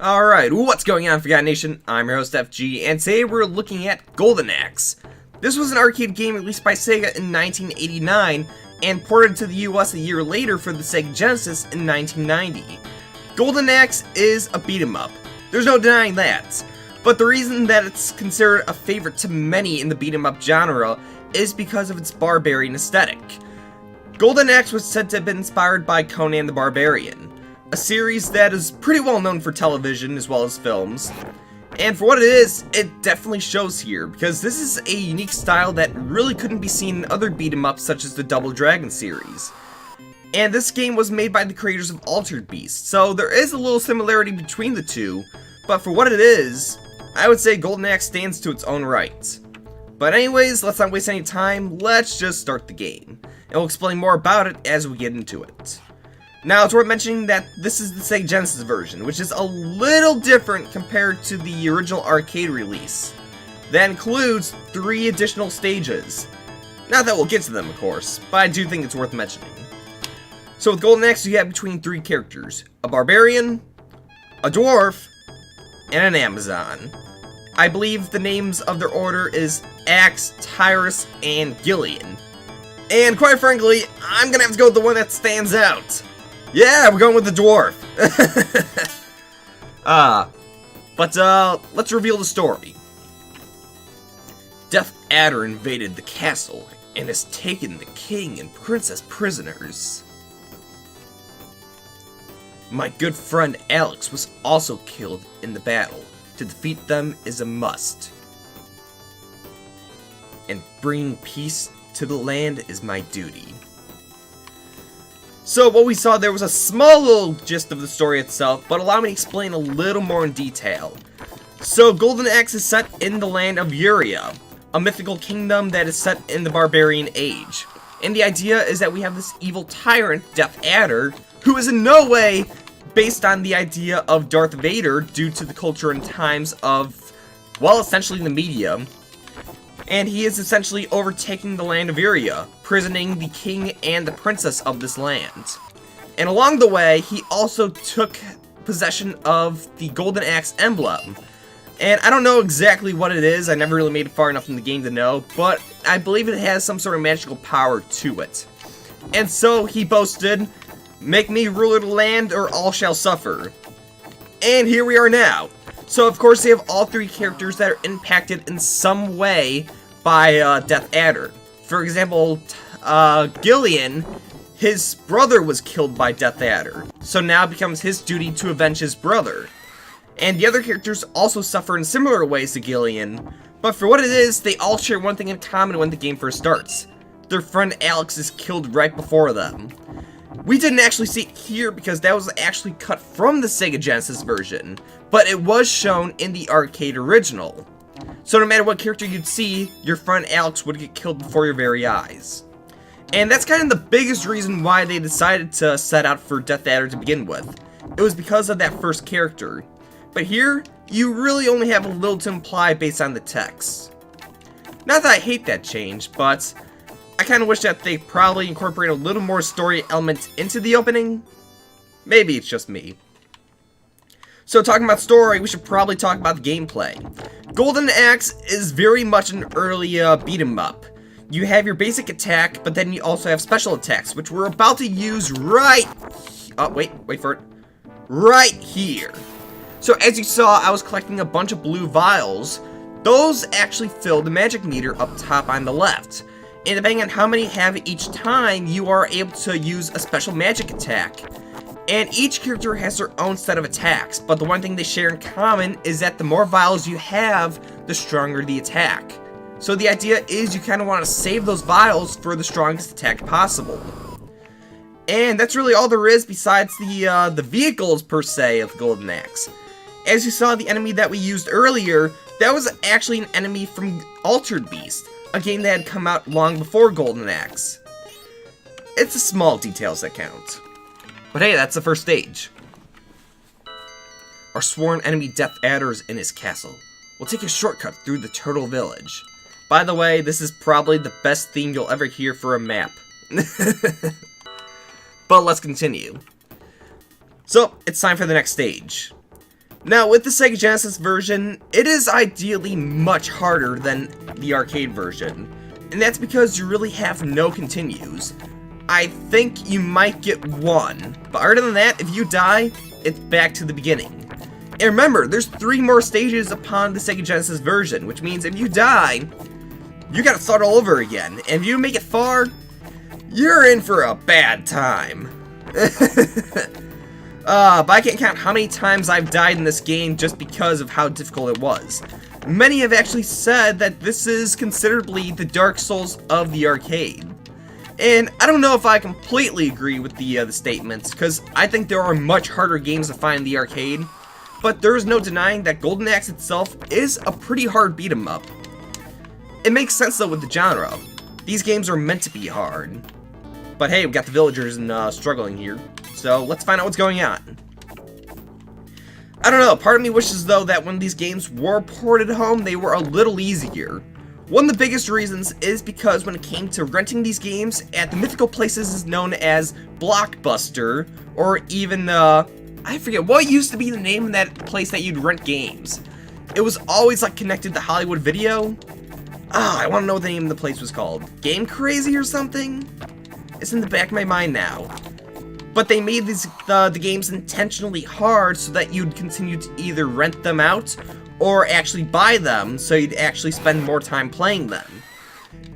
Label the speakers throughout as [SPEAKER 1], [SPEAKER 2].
[SPEAKER 1] Alright, what's going on, Forgotten Nation? I'm your host, FG, and today we're looking at Golden Axe. This was an arcade game released by Sega in 1989, and ported to the US a year later for the Sega Genesis in 1990. Golden Axe is a beat-em-up. There's no denying that. But the reason that it's considered a favorite to many in the beat-em-up genre is because of its Barbarian aesthetic. Golden Axe was said to have been inspired by Conan the Barbarian, a series that is pretty well known for television as well as films. And for what it is, it definitely shows here, because this is a unique style that really couldn't be seen in other beat-em-ups such as the Double Dragon series. And this game was made by the creators of Altered Beast, so there is a little similarity between the two, but for what it is, I would say Golden Axe stands to its own right. But anyways, let's not waste any time, let's just start the game, and we'll explain more about it as we get into it. Now, it's worth mentioning that this is the Sega Genesis version, which is a little different compared to the original arcade release. That includes 3 additional stages. Not that we'll get to them, of course, but I do think it's worth mentioning. So with Golden Axe, you have between 3 characters: a Barbarian, a Dwarf, and an Amazon. I believe the names of their order is Axe, Tyrus, and Gillian. And quite frankly, I'm gonna have to go with the one that stands out. Yeah, we're going with the dwarf. Let's reveal the story. Death Adder invaded the castle and has taken the king and princess prisoners. My good friend Alex was also killed in the battle. To defeat them is a must. And bringing peace to the land is my duty. So what we saw there was a small little gist of the story itself, but allow me to explain a little more in detail. So Golden Axe is set in the land of Uria, a mythical kingdom that is set in the Barbarian Age. And the idea is that we have this evil tyrant, Death Adder, who is in no way based on the idea of Darth Vader due to the culture and times of, well, essentially the media. And he is essentially overtaking the land of Uria, prisoning the king and the princess of this land. And along the way, he also took possession of the Golden Axe emblem. And I don't know exactly what it is, I never really made it far enough in the game to know, but I believe it has some sort of magical power to it. And so he boasted, "Make me ruler of the land or all shall suffer." And here we are now. So of course they have all 3 characters that are impacted in some way by Death Adder. For example, Gillian, his brother was killed by Death Adder, so now it becomes his duty to avenge his brother. And the other characters also suffer in similar ways to Gillian, but for what it is, they all share one thing in common when the game first starts. Their friend Alex is killed right before them. We didn't actually see it here because that was actually cut from the Sega Genesis version, but it was shown in the arcade original. So no matter what character you'd see, your friend Alex would get killed before your very eyes. And that's kind of the biggest reason why they decided to set out for Death Adder to begin with. It was because of that first character. But here, you really only have a little to imply based on the text. Not that I hate that change, but I kind of wish that they probably incorporate a little more story elements into the opening. Maybe it's just me. So talking about story, we should probably talk about the gameplay. Golden Axe is very much an early beat 'em up. You have your basic attack, but then you also have special attacks, which we're about to use right... Oh, wait for it. Right here. So as you saw, I was collecting a bunch of blue vials. Those actually fill the magic meter up top on the left. And depending on how many you have each time, you are able to use a special magic attack. And each character has their own set of attacks, but the one thing they share in common is that the more vials you have, the stronger the attack. So the idea is you kind of want to save those vials for the strongest attack possible. And that's really all there is besides the vehicles per se of Golden Axe. As you saw, the enemy that we used earlier, that was actually an enemy from Altered Beast, a game that had come out long before Golden Axe. It's the small details that count. But hey, that's the first stage. Our sworn enemy Death Adder is in his castle. We'll take a shortcut through the Turtle Village. By the way, this is probably the best theme you'll ever hear for a map. But let's continue. So, it's time for the next stage. Now, with the Sega Genesis version, it is ideally much harder than the arcade version, and that's because you really have no continues. I think you might get one, but other than that, if you die, it's back to the beginning. And remember, there's 3 more stages upon the Sega Genesis version, which means if you die, you gotta start all over again. And if you make it far, you're in for a bad time. But I can't count how many times I've died in this game just because of how difficult it was. Many have actually said that this is considerably the Dark Souls of the arcade. And I don't know if I completely agree with the statements, because I think there are much harder games to find in the arcade, but there is no denying that Golden Axe itself is a pretty hard beat 'em up. It makes sense though with the genre. These games are meant to be hard. But hey, we got the villagers struggling here, so let's find out what's going on. I don't know, part of me wishes though that when these games were ported home, they were a little easier. One of the biggest reasons is because when it came to renting these games at the mythical places known as Blockbuster, or even, I forget, what used to be the name of that place that you'd rent games? It was always like connected to Hollywood Video. I want to know what the name of the place was called. Game Crazy or something? It's in the back of my mind now. But they made these the games intentionally hard so that you'd continue to either rent them out or actually buy them, so you'd actually spend more time playing them.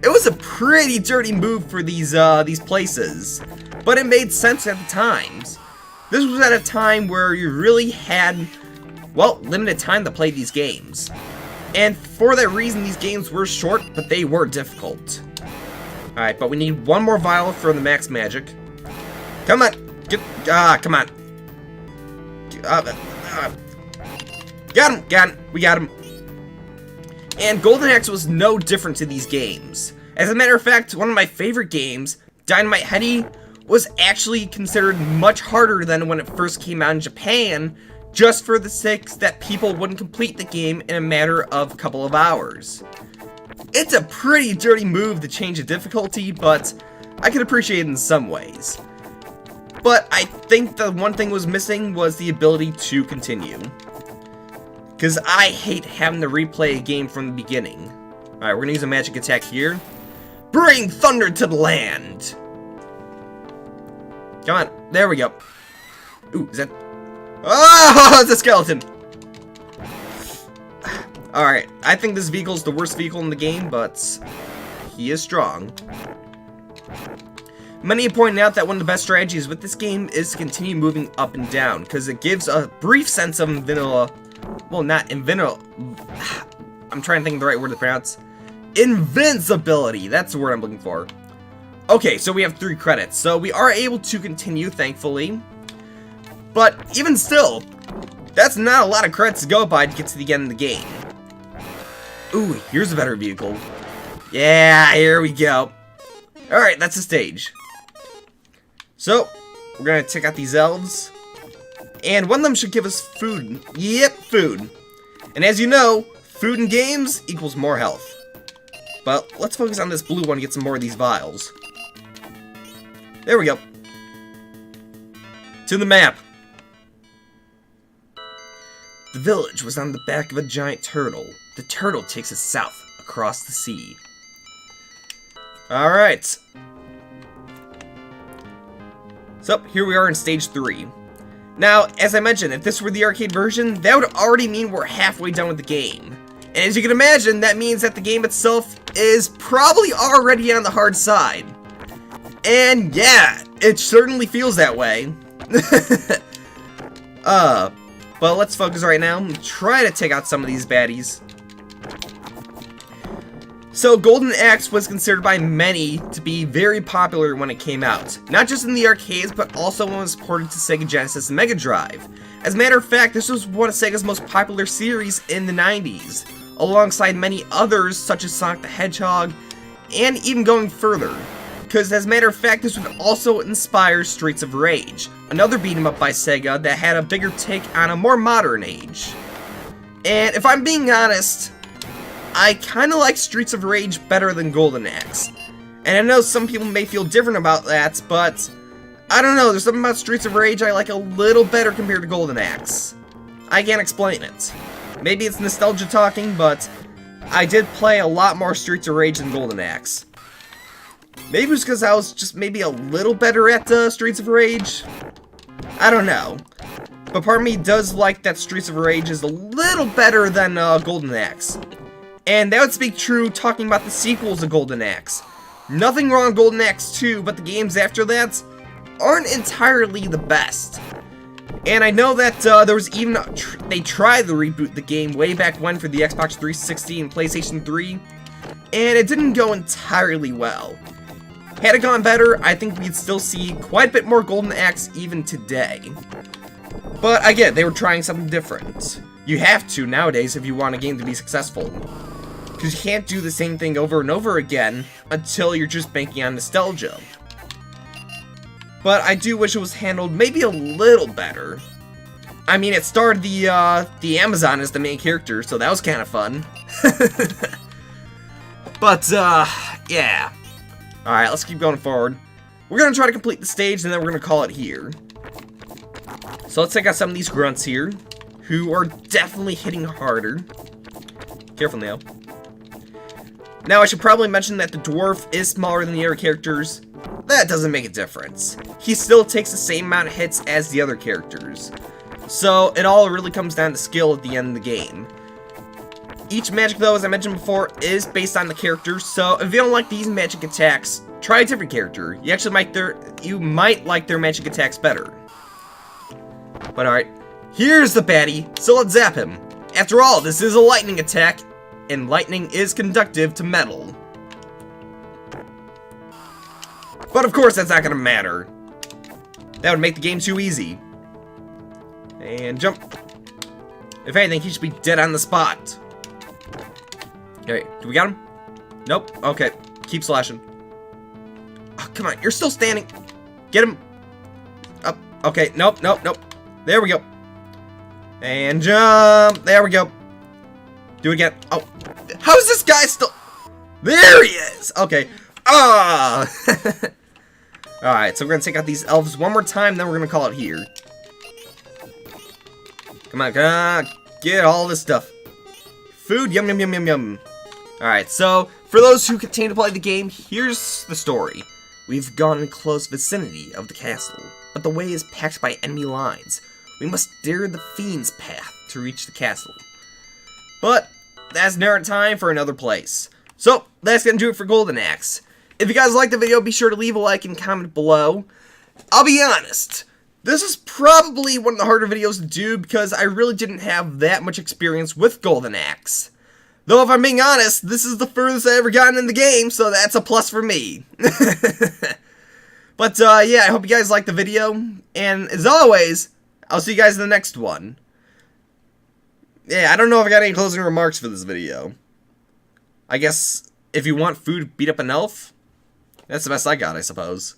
[SPEAKER 1] It was a pretty dirty move for these places, but it made sense at the times. This was at a time where you really had, well, limited time to play these games. And for that reason, these games were short, but they were difficult. Alright, but we need one more vial for the max magic. Come on! Come on! Got him! We got him! And Golden Axe was no different to these games. As a matter of fact, one of my favorite games, Dynamite Headdy, was actually considered much harder than when it first came out in Japan, just for the sake that people wouldn't complete the game in a matter of a couple of hours. It's a pretty dirty move to change the difficulty, but I can appreciate it in some ways. But I think the one thing was missing was the ability to continue. Because I hate having to replay a game from the beginning. Alright, we're gonna use a magic attack here. Bring thunder to the land! Come on, there we go. Ooh, is that... Oh, it's a skeleton! Alright, I think this vehicle is the worst vehicle in the game, but he is strong. Many have pointed out that one of the best strategies with this game is to continue moving up and down, because it gives a brief sense of vanilla. Well, not invincible. I'm trying to think of the right word to pronounce. Invincibility. That's the word I'm looking for. Okay, so we have 3 credits. So we are able to continue, thankfully. But even still, that's not a lot of credits to go by to get to the end of the game. Ooh, here's a better vehicle. Yeah, here we go. Alright, that's the stage. So, we're gonna check out these elves. And one of them should give us food. Yep, food. And as you know, food in games equals more health. But let's focus on this blue one to get some more of these vials. There we go. To the map. The village was on the back of a giant turtle. The turtle takes us south across the sea. Alright. So, here we are in stage 3. Now, as I mentioned, if this were the arcade version, that would already mean we're halfway done with the game. And as you can imagine, that means that the game itself is probably already on the hard side. And yeah, it certainly feels that way. But let's focus right now and try to take out some of these baddies. So, Golden Axe was considered by many to be very popular when it came out. Not just in the arcades, but also when it was ported to Sega Genesis and Mega Drive. As a matter of fact, this was one of Sega's most popular series in the 90s, alongside many others such as Sonic the Hedgehog, and even going further. Because as a matter of fact, this would also inspire Streets of Rage, another beat-em-up by Sega that had a bigger take on a more modern age. And if I'm being honest, I kinda like Streets of Rage better than Golden Axe. And I know some people may feel different about that, but I don't know, there's something about Streets of Rage I like a little better compared to Golden Axe. I can't explain it. Maybe it's nostalgia talking, but I did play a lot more Streets of Rage than Golden Axe. Maybe it's because I was just maybe a little better at Streets of Rage. I don't know. But part of me does like that Streets of Rage is a little better than Golden Axe. And that would speak true talking about the sequels of Golden Axe. Nothing wrong with Golden Axe 2, but the games after that aren't entirely the best. And I know that there was even they tried to reboot the game way back when for the Xbox 360 and PlayStation 3, and it didn't go entirely well. Had it gone better, I think we'd still see quite a bit more Golden Axe even today. But I get it, they were trying something different. You have to nowadays if you want a game to be successful. Because you can't do the same thing over and over again until you're just banking on nostalgia. But I do wish it was handled maybe a little better. I mean, it starred the Amazon as the main character, so that was kind of fun. But, yeah. Alright, let's keep going forward. We're going to try to complete the stage, and then we're going to call it here. So let's take out some of these grunts here, who are definitely hitting harder. Careful now. Now, I should probably mention that the dwarf is smaller than the other characters. That doesn't make a difference. He still takes the same amount of hits as the other characters. So, it all really comes down to skill at the end of the game. Each magic, though, as I mentioned before, is based on the character, so if you don't like these magic attacks, try a different character. You might like their magic attacks better. But alright, here's the baddie, so let's zap him. After all, this is a lightning attack, and lightning is conductive to metal. But of course that's not gonna matter. That would make the game too easy. And jump. If anything, he should be dead on the spot. Okay, do we got him? Nope. Okay, keep slashing. Oh, come on, you're still standing. Get him. Up. Okay, nope. There we go. And jump. There we go. Do it again. Oh, how is this guy still? There he is. Okay. Ah. Alright, so we're gonna take out these elves one more time, then we're gonna call it here. Come on, get all this stuff. Food, yum, yum, yum, yum, yum. Alright, so, for those who continue to play the game, here's the story. We've gone in close vicinity of the castle, but the way is packed by enemy lines. We must dare the fiend's path to reach the castle. But, that's another time for another place. So, that's gonna do it for Golden Axe. If you guys liked the video, be sure to leave a like and comment below. I'll be honest, this is probably one of the harder videos to do because I really didn't have that much experience with Golden Axe. Though if I'm being honest, this is the furthest I've ever gotten in the game, so that's a plus for me. But yeah, I hope you guys liked the video, and as always, I'll see you guys in the next one. Yeah, I don't know if I got any closing remarks for this video. I guess if you want food, beat up an elf. That's the best I got, I suppose.